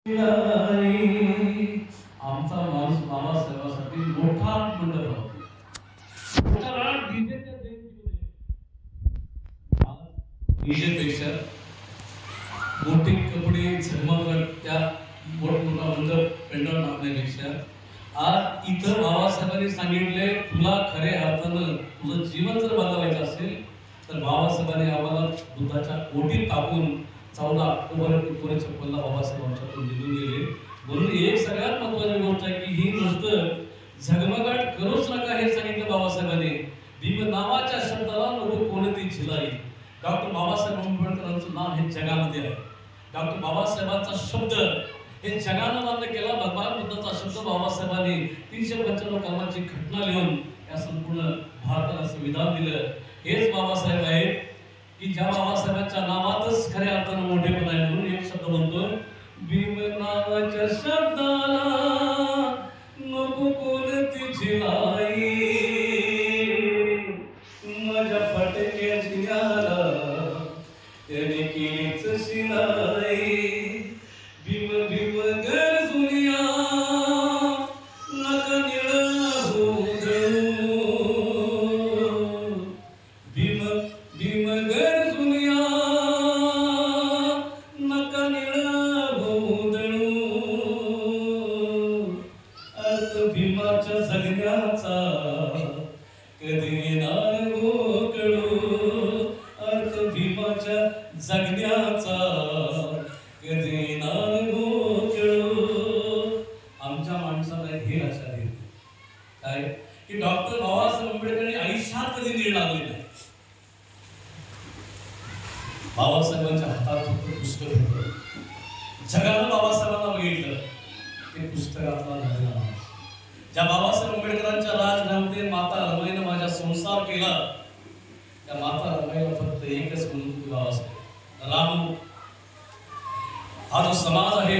आमचा माणूस बाबासाहेबांसाठी मोठा मंडप होता. डीजेपेक्षा मोठे कपडे झगमगत त्या मोठमोठा मंडप पेंडॉल टाकण्यापेक्षा आज इथं बाबासाहेबांनी सांगितले, तुला खरे अर्थानं तुझं जीवन जर बदलायचं असेल तर बाबासाहेबांनी आम्हाला दुधाच्या ओटीत टाकून 14 ऑक्टोबर 1956 बाबासाहेब आमच्याकडून निघून गेले. म्हणून एक सगळ्यात महत्वाची गोष्ट आहे की ही नुसतं झगमगाट करूच नका हे सांगितलं बाबासाहेबांनी. भीम नावाच्या शब्दाला नको कोणती झिलाई. डॉक्टर बाबासाहेब आंबेडकरांचं नाव हे जगामध्ये आहे. डॉक्टर बाबासाहेबांचा शब्द हे जगानं मान्य केला. भगवान बुद्धाचा शब्द बाबासाहेबांनी 395 कलमाची घटना लिहून या संपूर्ण भारताला संविधान दिलं. हेच बाबासाहेब आहेत की ज्या बाबासाहेबांच्या नावातच खऱ्या अर्थानं मोठेपण आहे. म्हणून एक शब्द म्हणतो, भीम नावाच्या शब्दाला नको कोणती झिलाई, माझ्या फटक्या झिल्याला त्याने केलीच शिलाई. भीम भीम गरजुनिया नका निळ होऊ, भीम भीम गरजुनिया नका निळ होऊ. अर्थ भीमाच्या जगण्याचा कधी येणार हो कळू, अर्थ भीमाच्या जगण्याचा कधी येणार हो कळू. आमच्या माणसाला हे लक्षात येते काय की डॉक्टर बाबासाहेब आंबेडकरांनी आयुष्यात कधी नीळ लागले नाही. बाबासाहेबांच्या हातात फक्त पुस्तक होतं. जगानं बाबासाहेबांना बघितलं ते पुस्तकातला झालेला माणूस. ज्या बाबासाहेब आंबेडकरांच्या राजघरामध्ये माता रमाईनं माझा संसार केला, त्या माता रमाईला फक्त एकच म्हणून होती, बाबासाहेब राम. हा जो समाज आहे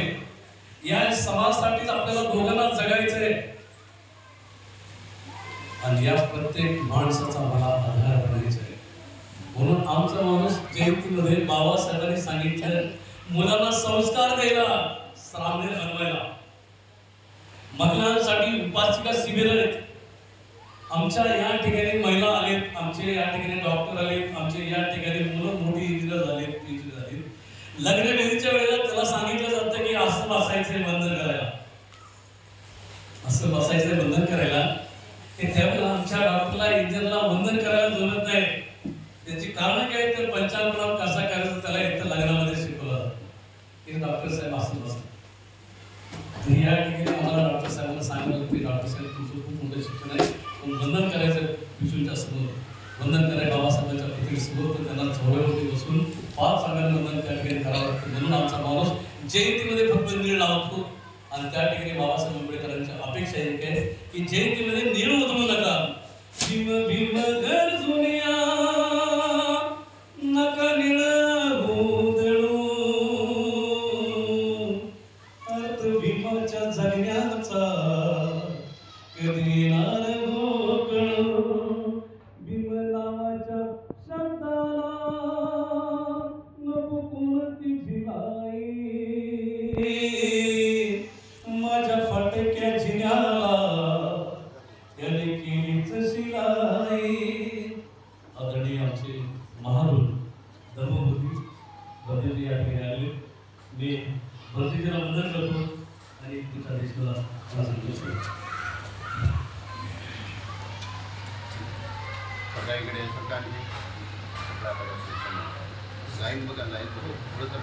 या समाजासाठीच आपल्याला दोघांना जगायचंय आणि या प्रत्येक माणसाचा मला आधार बनायचा आहे. म्हणून आमचा माणूस जयंतीमध्ये बाबासाहेबांनी सांगितलं मुलांना संस्कार द्यायला, सामने बनवायला. महिलांसाठी उपासिका शिबिर आहेत. आमच्या या ठिकाणी महिला आलेत, आमचे या ठिकाणी डॉक्टर आलेत, आमचे या ठिकाणी मुलं मोठी इंजिनियर झालेत, पीएचडी झालेत. लग्नविधीच्या वेळेला त्याला सांगितलं जातं की असं बसायचंय बंधन करायला, असं बसायचंय बंधन करायला. ते त्यावेळेला आमच्या डॉक्टरला इंजिनियरला बंधन करायला जमत नाही. त्याची कारण काय तर पंचांगणाम कसा करायचं त्याला इथं लग्नामध्ये शिकवलं. हे डॉक्टर साहेब असं बसतात. या ठिकाणी आम्हाला डॉक्टर साहेबांना सांगितलं की डॉक्टर साहेब तुमचं खूप मोठं शिक्षण आहे, पण बंधन करायचं पिशूंच्या समोर, बंधन करायचं बाबासाहेबांच्या प्रतिमेसमोर, तर त्यांना झोळ्यावरती बसून 5 चांगलं बंधन त्या ठिकाणी करावं लागतं. म्हणून आमचा माणूस जयंतीमध्ये फक्त नीळ लावतो आणि त्या ठिकाणी बाबासाहेब आंबेडकरांच्या अपेक्षा एक आहे की जयंतीमध्ये नीळ उधळू नका. भीम भीम गरजुनिया नका निळ होऊ, अर्थ भीमाच्या जगण्याचा कधी येणार हो कळू. भीम नावाच्या शब्दाला नको कोणती झिलाई, माझ्या फटक्या झिल्याला त्याने केलीच शिलाई. आदरणीय आमचे महारुण धर्ममूर्ती बंधूजी या ठिकाणी आले. मी बंधूजीला वंदन करतो आणि तुमच्या देशाला संतोष करतो. सगळ्या इकडे सरकारने लाईन बघा, लाईन थोडं